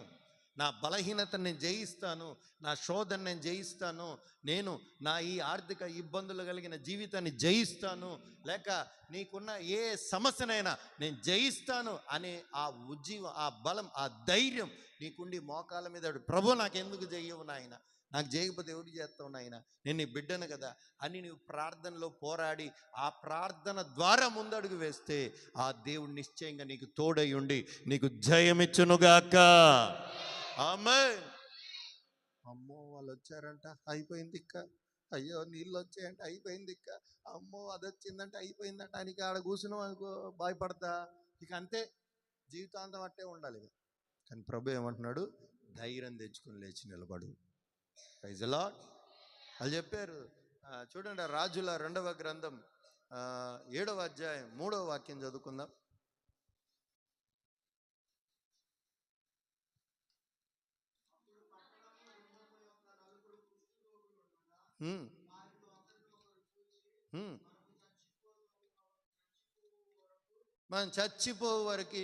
నా బలహీనతను నేను జయిస్తాను, నా శోధన నేను జయిస్తాను, నేను నా ఈ ఆర్థిక ఇబ్బందులు కలిగిన జీవితాన్ని జయిస్తాను, లేక నీకున్న ఏ సమస్యనైనా నేను జయిస్తాను అనే ఆ ఉజ్జీవం, ఆ బలం, ఆ ధైర్యం నీకుండి మోకాల మీద ప్రభు నాకెందుకు చెయ్యవు నాయన, నాకు చేయకపోతే ఎవరికి చేస్తావు నాయన, నేను నీ బిడ్డను కదా అని నీవు ప్రార్థనలో పోరాడి ఆ ప్రార్థన ద్వారా ముందడుగు వేస్తే ఆ దేవుడు నిశ్చయంగా నీకు తోడై ఉండి నీకు జయమిచ్చునుగాక. ఆమేన్. అమ్మో వాళ్ళు వచ్చారంట, అయిపోయింది ఇక్క, అయ్యో నీళ్ళు వచ్చాయంటే అయిపోయింది ఇక్క, అమ్మో అది వచ్చిందంటే అయిపోయిందంట అని ఆడ కూర్చున్నాం అనుకో భయపడతా, ఇక అంతే జీవితాంతం అట్టే ఉండాలి. కానీ ప్రభు ఏమంటున్నాడు, ధైర్యం తెచ్చుకుని లేచి నిలబడు. Praise the lord. వాళ్ళు చెప్పారు. చూడండి రాజుల 2వ గ్రంథం 7వ అధ్యాయం 3వ వాక్యం చదువుకుందాం. మనం చచ్చిపో వరకు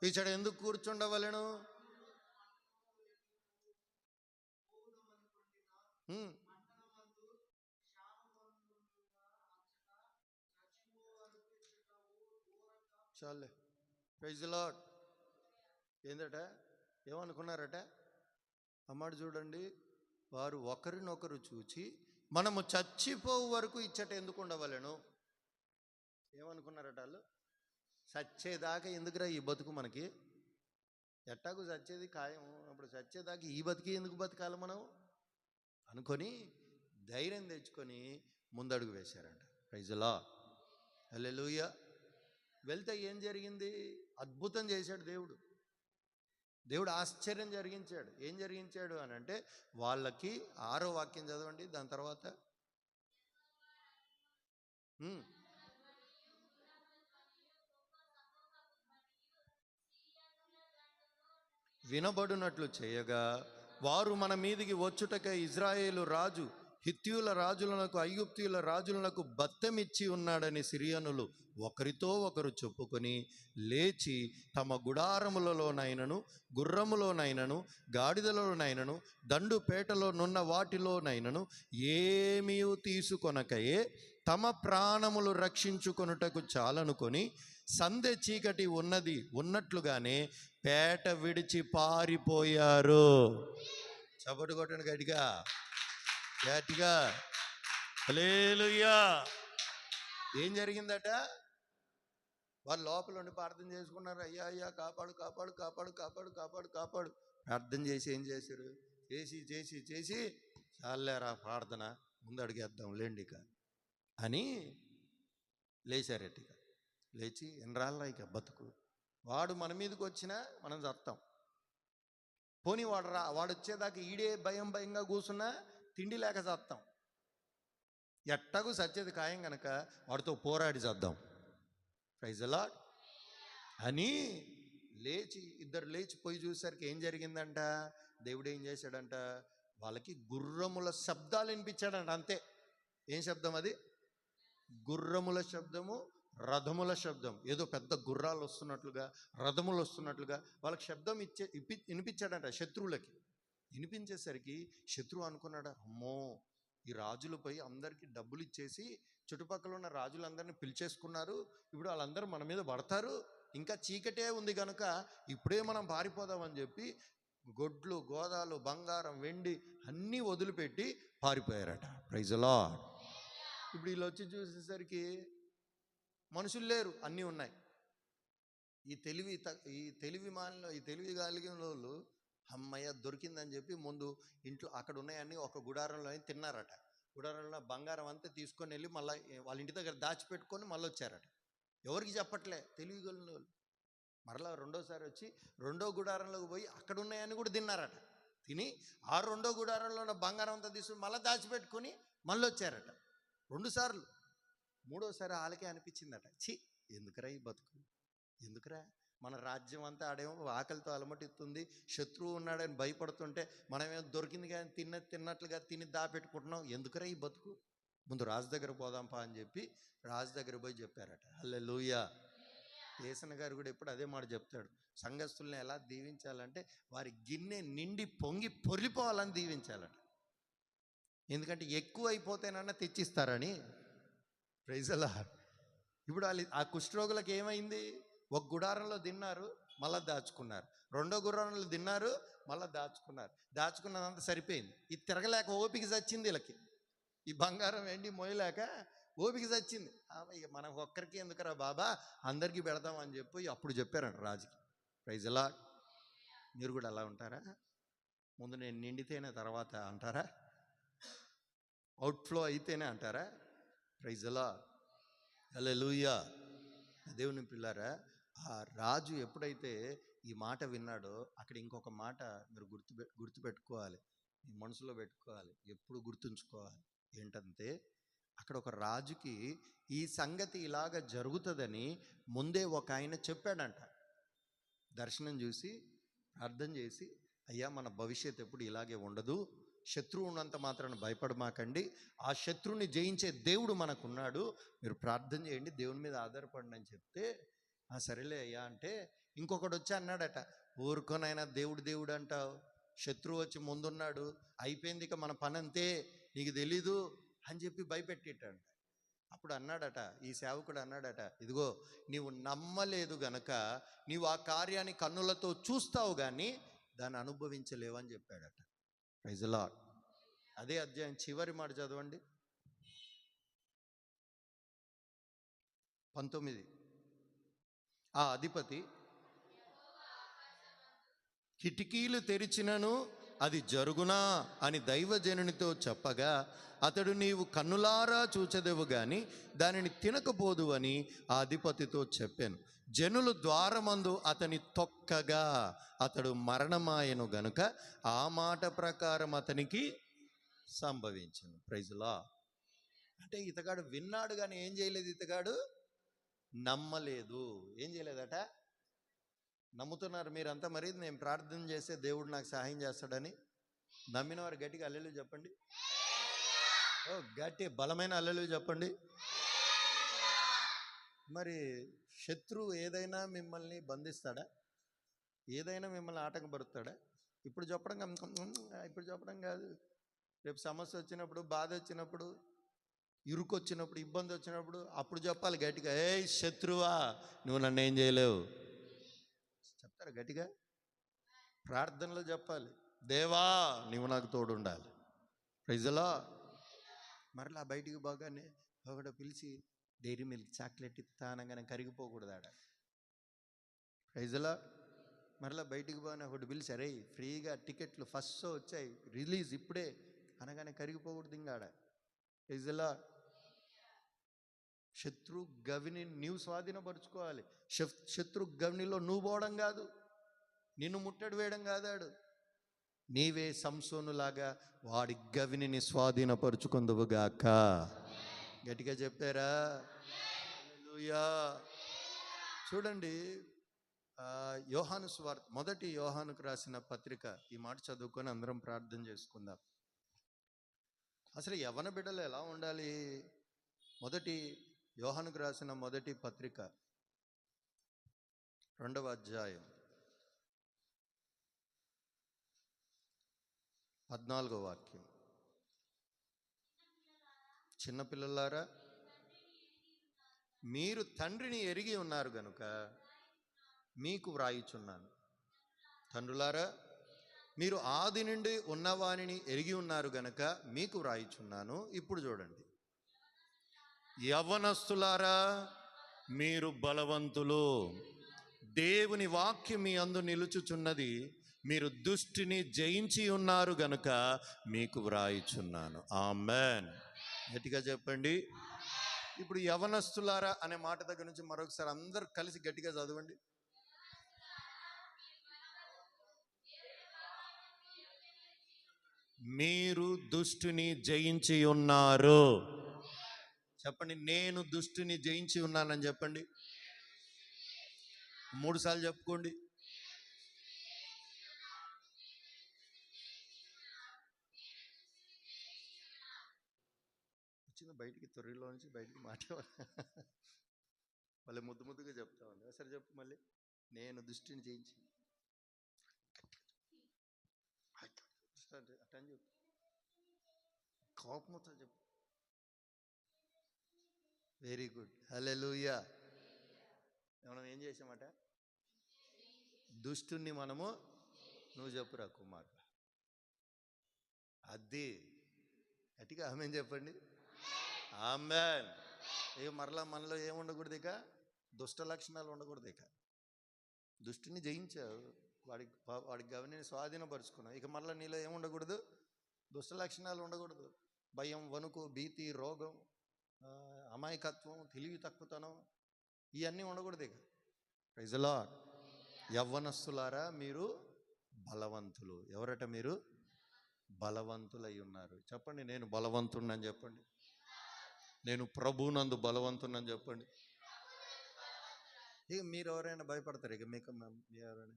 ఇచ్చట ఎందుకు కూర్చుండవలెను? చాలే. Praise the Lord. ఏందట, ఏమనుకున్నారట? అమ్మాడు చూడండి, వారు ఒకరినొకరు చూచి మనము చచ్చిపోవు వరకు ఇచ్చట ఎందుకు ఉండవలెను? ఏమనుకున్నారట వాళ్ళు? చచ్చేదాకా ఎందుకురా ఈ బతుకు, మనకి ఎట్టాకు చచ్చేది ఖాయం, అప్పుడు చచ్చేదాకా ఈ బతికి ఎందుకు బతకాలి మనం అనుకొని ధైర్యం తెచ్చుకొని ముందడుగు వేశారంట. Praise the lord. హల్లెలూయా. వెళ్తే ఏం జరిగింది? అద్భుతం చేశాడు దేవుడు. దేవుడు ఆశ్చర్యం జరిగించాడు. ఏం జరిగించాడు అని అంటే, వాళ్ళకి 6వ వాక్యం చదవండి. దాని తర్వాత వినబడునట్లు చేయగా వారు మన మీదికి వచ్చుటకై ఇజ్రాయేలు రాజు హిత్తీయుల రాజులకు ఐగుప్తీయుల రాజులకు బత్తెమిచ్చి ఉన్నాడని సిరియనులు ఒకరితో ఒకరు చెప్పుకొని లేచి తమ గుడారములలోనైనను గుర్రములోనైనను గాడిదలోనైనను దండుపేటలోనున్న వాటిలోనైనను ఏమీ తీసుకొనకయే తమ ప్రాణములు రక్షించుకొనుటకు చాలనుకొని సందె చీకటి ఉన్నట్లుగానే పేట విడిచి పారిపోయారు. చప్పట్లు కొట్టండి గట్టిగా గట్టిగా. హల్లెలూయా. ఏం జరిగిందట? వాళ్ళు లోపల ఉండి ప్రార్థన చేసుకున్నారు. అయ్యా అయ్యా కాపాడు కాపాడు కాపాడు కాపాడు కాపాడు కాపాడు. ప్రార్థన చేసి ఏం చేశారు? చేసి చేసి చేసి చాలేరా ప్రార్థన, ముందు అడిగేద్దాం లేండి ఇక అని లేచారట. ఇక లేచి ఎన్రాళ్ళ ఇక బతుకు, వాడు మన మీదకి వచ్చినా మనం చస్తాం. పోనీ వాడు వచ్చేదాకా ఈడే భయం భయంగా కూర్చున్నా తిండి లేక చస్తాం. ఎట్టకు సచ్చేది ఖాయం కనుక వాడితో పోరాడి చేద్దాం. ప్రైజ్ ది లార్డ్ అని ఇద్దరు లేచి పోయి చూసేసరికి ఏం జరిగిందంట? దేవుడు ఏం చేశాడంట? వాళ్ళకి గుర్రముల శబ్దాలు వినిపించాడంట. అంతే. ఏం శబ్దం అది? గుర్రముల శబ్దము, రథముల శబ్దం. ఏదో పెద్ద గుర్రాలు వస్తున్నట్లుగా, రథములు వస్తున్నట్లుగా వాళ్ళకి శబ్దం వినిపించాడంట. శత్రువులకి వినిపించేసరికి శత్రువు అనుకున్నాడు, అమ్మో ఈ రాజులపై అందరికీ డబ్బులు ఇచ్చేసి చుట్టుపక్కల ఉన్న రాజులందరినీ పిలిచేసుకున్నారు, ఇప్పుడు వాళ్ళందరూ మన మీద పడతారు, ఇంకా చీకటే ఉంది కనుక ఇప్పుడే మనం పారిపోదామని చెప్పి గొడ్లు గోదాలు బంగారం వెండి అన్నీ వదిలిపెట్టి పారిపోయారట. Praise the Lord. ఇప్పుడు వీళ్ళు వచ్చి చూసేసరికి మనుషులు లేరు, అన్నీ ఉన్నాయి. ఈ తెలివి కలిగిన వాళ్ళు అమ్మయ్య దొరికిందని చెప్పి ముందు ఇంట్లో అక్కడ ఉన్నాయన్నీ ఒక గుడారంలో తిన్నారట. గుడారంలో బంగారం అంతా తీసుకొని వెళ్ళి మళ్ళీ వాళ్ళ ఇంటి దగ్గర దాచిపెట్టుకొని మళ్ళీ వచ్చారట. ఎవరికి చెప్పట్లే తెలివి కలిగిన వాళ్ళు. మరలా రెండోసారి వచ్చి రెండో గుడారంలోకి పోయి అక్కడ ఉన్నాయని కూడా తిన్నారట. తిని ఆ రెండో గుడారంలో ఉన్న బంగారం అంతా తీసుకుని మళ్ళీ దాచిపెట్టుకొని మళ్ళీ వచ్చారట 2 సార్లు. మూడోసారి వాళ్ళకే అనిపించిందట, ఛీ ఎందుకురా ఈ బతుకు, ఎందుకురా మన రాజ్యం అంతా ఆడేమో ఆకలితో అలమటిస్తుంది, శత్రువు ఉన్నాడని భయపడుతుంటే మనమేమో దొరికింది కానీ తిన్నట్లుగా తిని దాపెట్టుకుంటున్నాం, ఎందుకురా ఈ బతుకు, ముందు రాజు దగ్గర పోదాంపా అని చెప్పి రాజు దగ్గర పోయి చెప్పారట. హల్లెలూయా. యేసన్న గారు కూడా ఎప్పుడు అదే మాట చెప్తాడు, సంఘస్థుల్ని ఎలా దీవించాలంటే వారి గిన్నె నిండి పొంగి పొర్లిపోవాలని దీవించాలట. ఎందుకంటే ఎక్కువ అయిపోతేనన్నా తెచ్చిస్తారని. Praise the Lord. ఇప్పుడు వాళ్ళు ఆ కుష్ఠరోగులకు ఏమైంది? ఒక గుడారంలో తిన్నారు, మళ్ళీ దాచుకున్నారు. రెండో గుర్రాలు తిన్నారు, మళ్ళీ దాచుకున్నారు. దాచుకున్నదంతా సరిపోయింది. ఇది తిరగలేక ఓపిక చచ్చింది వీళ్ళకి. ఈ బంగారం ఏంటి మోయలేక ఓపిక చచ్చింది. ఇక మనం ఒక్కరికి ఎందుకురా బాబా, అందరికీ పెడదాం అని చెప్పి అప్పుడు చెప్పారంట రాజుకి. ప్రైజ్ ఎలా. మీరు కూడా అలా ఉంటారా? ముందు నేను నిండితేనే తర్వాత అంటారా? అవుట్ఫ్లో అయితేనే అంటారా? ప్రైజ్ ఎలా. హల్లెలూయా. దేవుని పిల్లారా, ఆ రాజు ఎప్పుడైతే ఈ మాట విన్నాడో అక్కడ ఇంకొక మాట మీరు గుర్తుపెట్టుకోవాలి, మీ మనసులో పెట్టుకోవాలి, ఎప్పుడు గుర్తుంచుకోవాలి. ఏంటంటే అక్కడ ఒక రాజుకి ఈ సంగతి ఇలాగ జరుగుతుందని ముందే ఒక ఆయన చెప్పాడంట. దర్శనం చూసి ప్రార్థన చేసి, అయ్యా మన భవిష్యత్తు ఎప్పుడు ఇలాగే ఉండదు, శత్రువు ఉన్నంత మాత్రాన భయపడమాకండి, ఆ శత్రువుని జయించే దేవుడు మనకున్నాడు, మీరు ప్రార్థన చేయండి, దేవుని మీద ఆధారపడండి అని చెప్తే, సరేలే అయ్యా అంటే ఇంకొకడు వచ్చి అన్నాడట, ఊరుకోనైనా దేవుడు దేవుడు అంటావు, శత్రువు వచ్చి ముందున్నాడు, అయిపోయింది, ఇక మన పని అంతే, నీకు తెలీదు అని చెప్పి భయపెట్టేటంట. అప్పుడు అన్నాడట, ఈ సేవకుడు అన్నాడట, ఇదిగో నీవు నమ్మలేదు గనక నీవు ఆ కార్యాన్ని కన్నులతో చూస్తావు కానీ దాన్ని అనుభవించలేవని చెప్పాడట. Praise the Lord. అదే అధ్యాయం చివరి మాట చదవండి, 19. ఆ అధిపతి కిటికీలు తెరిచినను అది జరుగునా అని దైవజనునితో చెప్పగా అతడు, నీవు కన్నులారా చూచెదవు గాని దానిని తినకపోదు అని ఆ అధిపతితో చెప్పాను. జనులు ద్వారమందు అతని తొక్కగా అతడు మరణమాయను గనుక ఆ మాట ప్రకారం అతనికి సంభవించను. Praise the lord. అంటే ఇతగాడు విన్నాడు కానీ ఏం చేయలేదు, ఇతగాడు నమ్మలేదు. ఏం చేయలేదట? నమ్ముతున్నారు మీరంతా మరి, నేను ప్రార్థన చేస్తే దేవుడు నాకు సహాయం చేస్తాడని నమ్మిన వారు గట్టిగా హల్లెలూయా చెప్పండి. గట్టి బలమైన హల్లెలూయా చెప్పండి. మరి శత్రువు ఏదైనా మిమ్మల్ని బంధిస్తాడా? ఏదైనా మిమ్మల్ని ఆటంకపరుస్తాడా? ఇప్పుడు చెప్పడం కాదు, రేపు సమస్య వచ్చినప్పుడు, బాధ వచ్చినప్పుడు, ఇరుకు వచ్చినప్పుడు, ఇబ్బంది వచ్చినప్పుడు అప్పుడు చెప్పాలి గట్టిగా, ఏ శత్రువా నువ్వు నన్ను ఏం చేయలేవు చెప్తారా గట్టిగా? ప్రార్థనలో చెప్పాలి, దేవా నువ్వు నాకు తోడు ఉండాలి. Praise the lord. మరలా బయటికి బాగానే ఒకడు పిలిచి డైరీ మిల్క్ చాక్లెట్ ఇస్తానగానే కరిగిపోకూడదు ఆడ. Praise the lord. మరలా బయటికి పోగానే ఒకటి పిలిచి, అరే ఫ్రీగా టికెట్లు ఫస్ట్ షో వచ్చాయి, రిలీజ్ ఇప్పుడే అనగానే కరిగిపోకూడదు ఇంకాడ. Praise the Lord. శత్రు గవిని నీవు స్వాధీనపరుచుకోవాలి. శత్రు గవినిలో నువ్వు పోవడం కాదు, నిన్ను ముట్టడి వేయడం కాదాడు, నీవే సంసోనులాగా వాడి గవిని స్వాధీనపరుచుకుందువుగాక. గట్టిగా చెప్పారా? హల్లెలూయా. చూడండి, యోహాను సువార్త, మొదటి యోహానుకు రాసిన పత్రిక, ఈ మాట చదువుకొని అందరం ప్రార్థన చేసుకుందాం. అసలు యవ్వన బిడ్డలు ఎలా ఉండాలి? మొదటి యోహానుకు రాసిన మొదటి పత్రిక 2వ అధ్యాయం 14వ వాక్యం. చిన్నపిల్లలారా మీరు తండ్రిని ఎరిగి ఉన్నారు గనుక మీకు వ్రాయుచున్నాను. తండ్రులారా మీరు ఆది నుండి ఉన్నవానిని ఎరిగి ఉన్నారు గనుక మీకు వ్రాయుచున్నాను. ఇప్పుడు చూడండి, యవ్వనస్తులారా మీరు బలవంతులు, దేవుని వాక్యం మీ అందు నిలుచుచున్నది, మీరు దుష్టిని జయించి ఉన్నారు గనుక మీకు వ్రాయుచున్నాను. ఆమేన్. గట్టిగా చెప్పండి. ఇప్పుడు యవ్వనస్తులారా అనే మాట దగ్గర నుంచి మరొకసారి అందరు కలిసి గట్టిగా చదవండి. మీరు దుష్టిని జయించి ఉన్నారు. చెప్పండి, నేను దుష్టిని జయించి ఉన్నానని చెప్పండి. 3 సార్లు చెప్పుకోండి. వచ్చింది బయటికి, తొర్రిలో నుంచి బయటికి మాట మళ్ళీ ముద్దుగా చెప్తా ఉంది. సరే చెప్పు మళ్ళీ. నేను దుష్టిని జయించి, అట్టని చెప్పు, కోపంతో చెప్పు. Very good. హల్లెలూయా. మనం ఏం చేసామట? దుష్టుణ్ణి మనము, నువ్వు చెప్పురా కుమార్, అది గట్టిగా ఆమెన్ చెప్పండి. ఆమెన్. ఇక మరలా మనలో ఏముండకూడదు, ఇక దుష్ట లక్షణాలు ఉండకూడదు. ఇక దుష్టుని జయించావు, వాడికి గవిని స్వాధీనపరుచుకున్నావు. ఇక మరలా నీలో ఏముండకూడదు, దుష్ట లక్షణాలు ఉండకూడదు. భయం, వణుకు, భీతి, రోగం, అమాయకత్వం, తెలివి తక్కువతనం, ఇవన్నీ ఉండకూడదు. ఇక ప్రైజ్ ది లార్డ్. యవ్వనస్తులారా మీరు బలవంతులు. ఎవరట మీరు? బలవంతులై ఉన్నారు. చెప్పండి, నేను బలవంతుడిని చెప్పండి. నేను ప్రభునందు బలవంతుడిని చెప్పండి. ఇక మీరు ఎవరైనా భయపడతారు. ఇక మీకు ఎవరైనా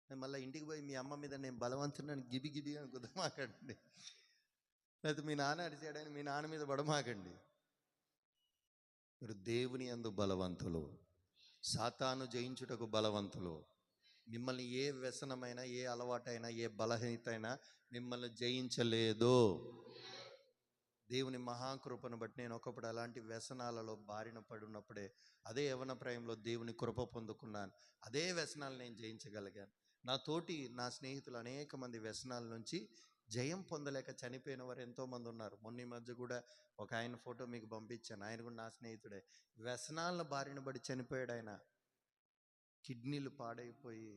మళ్ళీ ఇంటికి పోయి మీ అమ్మ మీద నేను బలవంతుడిని గిబి గిబి అని కుదమాకండి. లేకపోతే మీ నాన్న అడిచాడని మీ నాన్న మీద పడమాకండి. మీరు దేవుని యందు బలవంతులు, సాతాను జయించుటకు బలవంతులు. మిమ్మల్ని ఏ వ్యసనమైనా, ఏ అలవాటైనా, ఏ బలహీనత అయినా మిమ్మల్ని జయించలేదు. దేవుని మహాకృపను బట్టి నేను ఒకప్పుడు అలాంటి వ్యసనాలలో బారిన పడినప్పుడే, అదే యవ్వన ప్రాయంలో దేవుని కృప పొందుకున్నాను. అదే వ్యసనాలు నేను జయించగలిగాను. నా స్నేహితులు అనేక మంది వ్యసనాల నుంచి జయం పొందలేక చనిపోయిన వారు ఎంతోమంది ఉన్నారు. మొన్న ఈ మధ్య కూడా ఒక ఆయన ఫోటో మీకు పంపించాను. ఆయన కూడా నా స్నేహితుడే. వ్యసనాల బారిన పడి చనిపోయాడు. ఆయన కిడ్నీలు పాడైపోయి,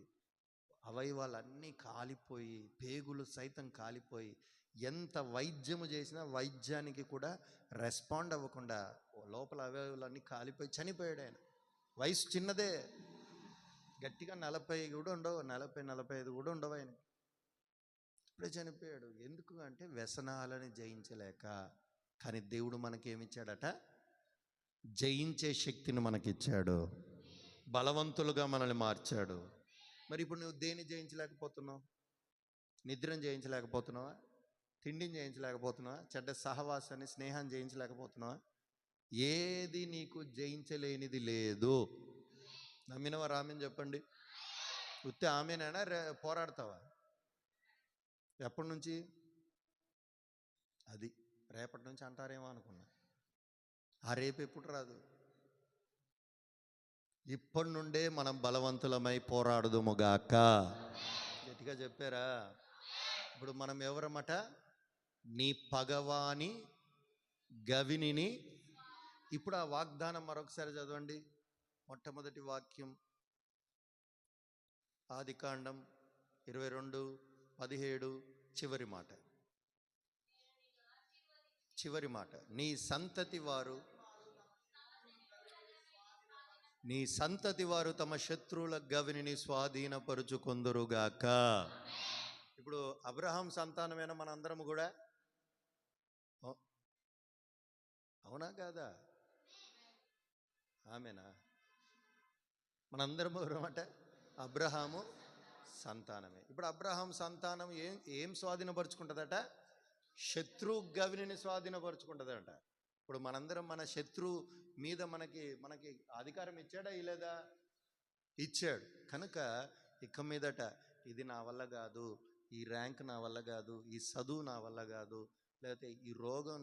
అవయవాలన్నీ కాలిపోయి, పేగులు సైతం కాలిపోయి, ఎంత వైద్యము చేసినా వైద్యానికి కూడా రెస్పాండ్ అవ్వకుండా లోపల అవయవాలన్నీ కాలిపోయి చనిపోయాడు. ఆయన వయసు చిన్నదే, గట్టిగా 40 కూడా ఉండవు, 40-45 కూడా ఉండవు. ఆయన ఇప్పుడే చనిపోయాడు. ఎందుకు అంటే వ్యసనాలని జయించలేక. కానీ దేవుడు మనకేమిచ్చాడట? జయించే శక్తిని మనకిచ్చాడు. బలవంతులుగా మనల్ని మార్చాడు. మరి ఇప్పుడు నువ్వు దేన్ని జయించలేకపోతున్నావు? నిద్రను జయించలేకపోతున్నావా? తిండిని జయించలేకపోతున్నావా? చెడ్డ సహవాసాన్ని, స్నేహాన్ని జయించలేకపోతున్నావా? ఏది నీకు జయించలేనిది లేదు. నమ్మినవారు ఆమెన్ చెప్పండి. ఉత్తే ఆమెనైనా పోరాడతావా? ఎప్పటి నుంచి? అది రేపటి నుంచి అంటారేమో అనుకున్నా. ఆ రేపు ఎప్పుడు రాదు. ఇప్పటి నుండే మనం బలవంతులమై పోరాడుదుముగాక. గట్టిగా చెప్పారా? ఇప్పుడు మనం ఎవరమట? నీ పగవాని గవినిని. ఇప్పుడు ఆ వాగ్దానం మరొకసారి చదవండి. మొట్టమొదటి వాక్యం ఆదికాండం 22:17 చివరి మాట. నీ సంతతి వారు తమ శత్రువుల గవిని స్వాధీనపరుచుకొందురుగాక. ఇప్పుడు అబ్రహాం సంతానమైన మనందరము కూడా, అవునా కాదా? ఆమెనా? మనందరము ఎవరమాట? అబ్రహాము సంతానమే. ఇప్పుడు అబ్రహాం సంతానం ఏం స్వాధీనపరుచుకుంటుందట? శత్రు గవిని స్వాధీనపరుచుకుంటుందట. ఇప్పుడు మనందరం మన శత్రువు మీద మనకి అధికారం ఇచ్చాడా? ఇలేదా? ఇచ్చాడు. కనుక ఇక మీదట ఇది నా వల్ల కాదు, ఈ ర్యాంక్ నా వల్ల కాదు, ఈ చదువు నా వల్ల కాదు, లేకపోతే ఈ రోగం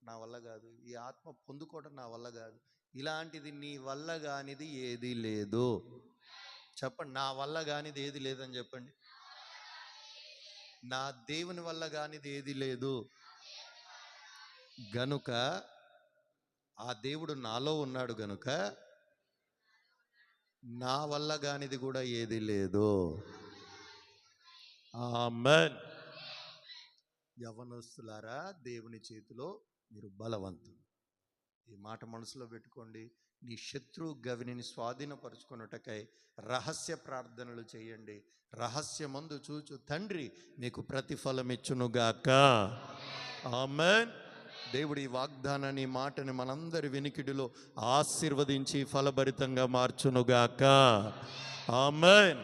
నా వల్ల కాదు, ఈ ఆత్మ పొందుకోవడం నా వల్ల కాదు, ఇలాంటిది నీ వల్ల కానిది ఏది లేదు. చెప్పండి, నా వల్ల కానిది ఏది లేదని చెప్పండి. నా దేవుని వల్ల కానిది ఏది లేదు. గనుక ఆ దేవుడు నాలో ఉన్నాడు గనుక నా వల్ల కానిది కూడా ఏది లేదు. ఆమేన్. యవ్వనస్తులారా, దేవుని చేతిలో మీరు బలవంతులు. ఈ మాట మనసులో పెట్టుకోండి. నీ శత్రు గవిని స్వాధీనపరుచుకున్నటకై రహస్య ప్రార్థనలు చేయండి. రహస్యమందు చూచు తండ్రి మీకు ప్రతిఫలం ఇచ్చునుగాక. ఆమేన్. దేవుడు ఈ వాగ్దానాన్ని, మాటని మనందరి వినికిడిలో ఆశీర్వదించి ఫలభరితంగా మార్చునుగాక. ఆమేన్.